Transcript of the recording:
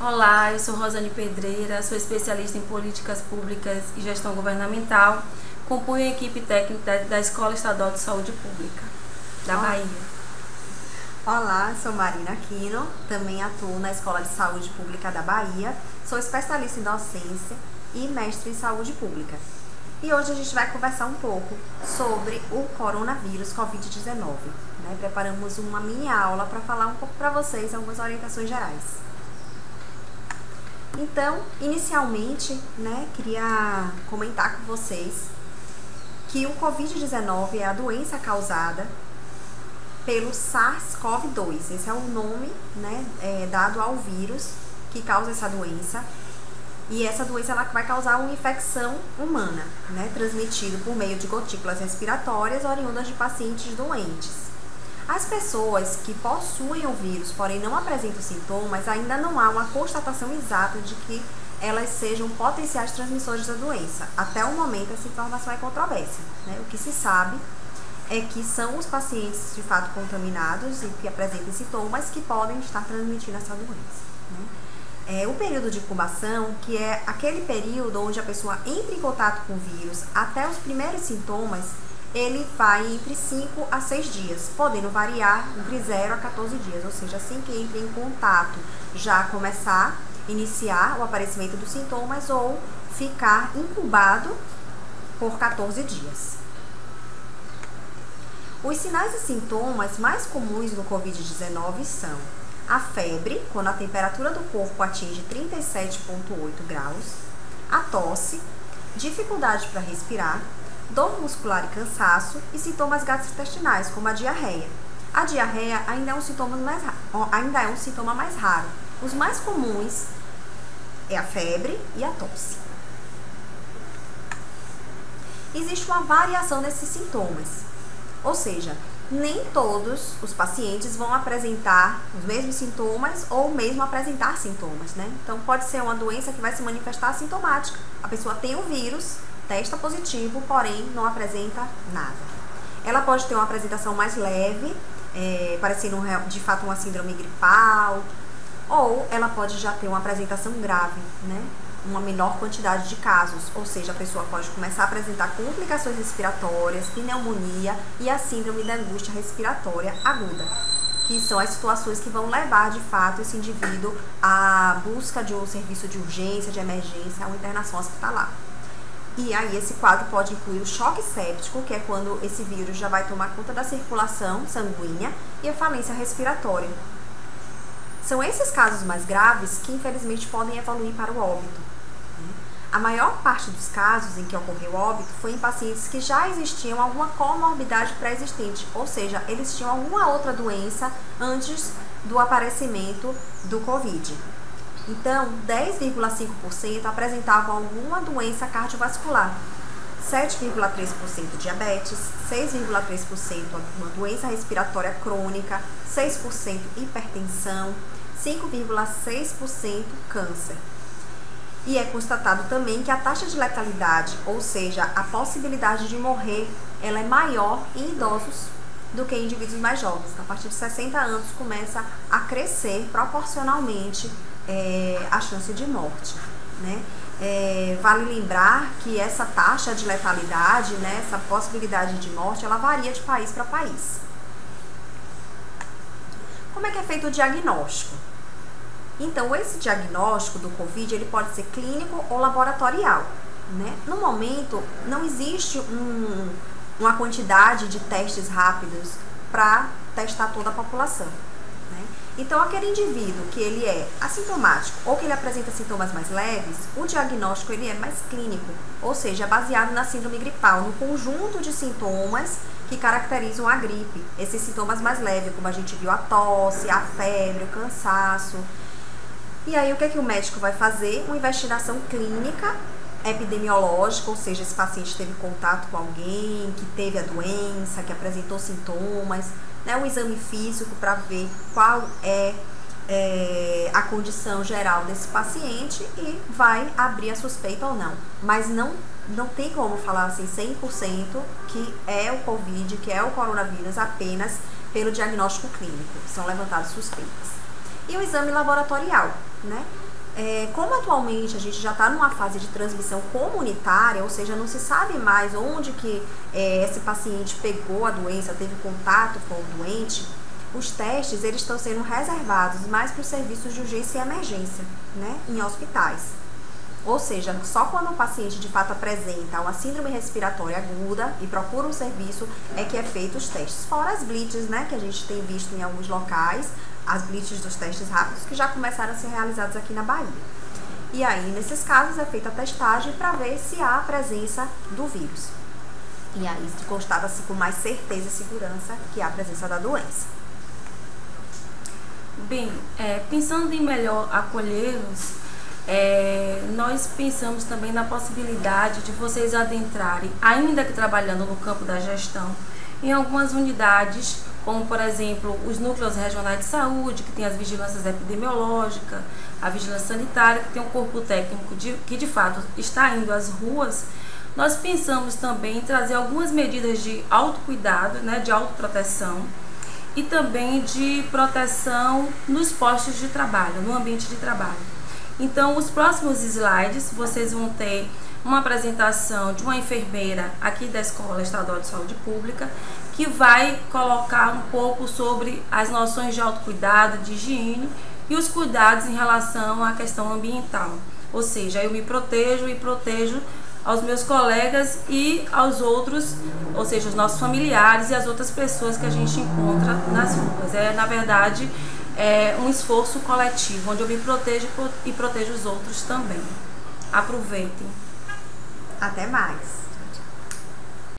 Olá, eu sou Rosane Pedreira, sou especialista em políticas públicas e gestão governamental, componho a equipe técnica da Escola Estadual de Saúde Pública da Bahia. Olá, sou Marina Aquino, também atuo na Escola de Saúde Pública da Bahia, sou especialista em docência e mestre em saúde pública. E hoje a gente vai conversar um pouco sobre o coronavírus Covid-19. Preparamos uma mini aula para falar um pouco para vocês algumas orientações gerais. Então, inicialmente, queria comentar com vocês que o Covid-19 é a doença causada pelo SARS-CoV-2. Esse é o nome dado ao vírus que causa essa doença. E essa doença ela vai causar uma infecção humana, transmitida por meio de gotículas respiratórias oriundas de pacientes doentes. As pessoas que possuem o vírus, porém não apresentam sintomas, ainda não há uma constatação exata de que elas sejam potenciais transmissores da doença. Até o momento, essa informação é controversa. O que se sabe é que são os pacientes de fato contaminados e que apresentem sintomas que podem estar transmitindo essa doença. O período de incubação, que é aquele período onde a pessoa entra em contato com o vírus até os primeiros sintomas, ele vai entre 5 a 6 dias, podendo variar entre 0 a 14 dias, ou seja, assim que entra em contato, já iniciar o aparecimento dos sintomas ou ficar incubado por 14 dias. Os sinais e sintomas mais comuns do Covid-19 são a febre, quando a temperatura do corpo atinge 37,8 graus, a tosse, dificuldade para respirar, dor muscular e cansaço e sintomas gastrointestinais, como a diarreia. A diarreia ainda é um sintoma mais raro. Os mais comuns é a febre e a tosse. Existe uma variação desses sintomas, ou seja, nem todos os pacientes vão apresentar os mesmos sintomas ou mesmo apresentar sintomas, Então, pode ser uma doença que vai se manifestar assintomática. A pessoa tem o vírus, testa positivo, porém não apresenta nada. Ela pode ter uma apresentação mais leve, parecendo de fato uma síndrome gripal, ou ela pode já ter uma apresentação grave, uma menor quantidade de casos, ou seja, a pessoa pode começar a apresentar complicações respiratórias, pneumonia e a síndrome da angústia respiratória aguda, que são as situações que vão levar de fato esse indivíduo à busca de um serviço de urgência, de emergência, a uma internação hospitalar. E aí esse quadro pode incluir o choque séptico, que é quando esse vírus já vai tomar conta da circulação sanguínea, e a falência respiratória. São esses casos mais graves que infelizmente podem evoluir para o óbito. A maior parte dos casos em que ocorreu óbito foi em pacientes que já existiam alguma comorbidade pré-existente, ou seja, eles tinham alguma outra doença antes do aparecimento do Covid. Então, 10,5% apresentavam alguma doença cardiovascular, 7,3% diabetes, 6,3% uma doença respiratória crônica, 6% hipertensão, 5,6% câncer. E é constatado também que a taxa de letalidade, ou seja, a possibilidade de morrer, ela é maior em idosos do que em indivíduos mais jovens. A partir de 60 anos começa a crescer proporcionalmente a chance de morte, Vale lembrar que essa taxa de letalidade, essa possibilidade de morte, ela varia de país para país. Como é que é feito o diagnóstico? Então, esse diagnóstico do Covid, ele pode ser clínico ou laboratorial, No momento, não existe uma quantidade de testes rápidos para testar toda a população, Então, aquele indivíduo que ele é assintomático ou que ele apresenta sintomas mais leves, o diagnóstico ele é mais clínico, ou seja, baseado na síndrome gripal, no conjunto de sintomas que caracterizam a gripe. Esses sintomas mais leves, como a gente viu, a tosse, a febre, o cansaço. E aí, o que é que o médico vai fazer? Uma investigação clínica, epidemiológica, ou seja, esse paciente teve contato com alguém que teve a doença, que apresentou sintomas, um exame físico para ver qual é a condição geral desse paciente e vai abrir a suspeita ou não. Mas não tem como falar assim 100% que é o Covid, que é o coronavírus apenas pelo diagnóstico clínico. São levantadas suspeitas. E o exame laboratorial, Como atualmente a gente já está numa fase de transmissão comunitária, ou seja, não se sabe mais onde que esse paciente pegou a doença, teve contato com o doente, os testes eles estão sendo reservados mais para os serviços de urgência e emergência, né, em hospitais. Ou seja, só quando o paciente de fato apresenta uma síndrome respiratória aguda e procura um serviço é que é feito os testes. Fora as blitz, né, que a gente tem visto em alguns locais, as blitz dos testes rápidos que já começaram a ser realizados aqui na Bahia. E aí, nesses casos, é feita a testagem para ver se há a presença do vírus. E aí, constata-se com mais certeza e segurança que há a presença da doença. Bem, pensando em melhor acolhê-los, nós pensamos também na possibilidade de vocês adentrarem, ainda que trabalhando no campo da gestão, em algumas unidades, como por exemplo os núcleos regionais de saúde, que tem as vigilâncias epidemiológicas, a vigilância sanitária, que tem um corpo técnico que de fato está indo às ruas. Nós pensamos também em trazer algumas medidas de autocuidado, né, de autoproteção e também de proteção nos postos de trabalho, no ambiente de trabalho. Então, os próximos slides, vocês vão ter uma apresentação de uma enfermeira aqui da Escola Estadual de Saúde Pública, que vai colocar um pouco sobre as noções de autocuidado, de higiene e os cuidados em relação à questão ambiental. Ou seja, eu me protejo e protejo aos meus colegas e aos outros, ou seja, os nossos familiares e as outras pessoas que a gente encontra nas ruas. Na verdade, um esforço coletivo, onde eu me protejo e protejo os outros também. Aproveitem. Até mais.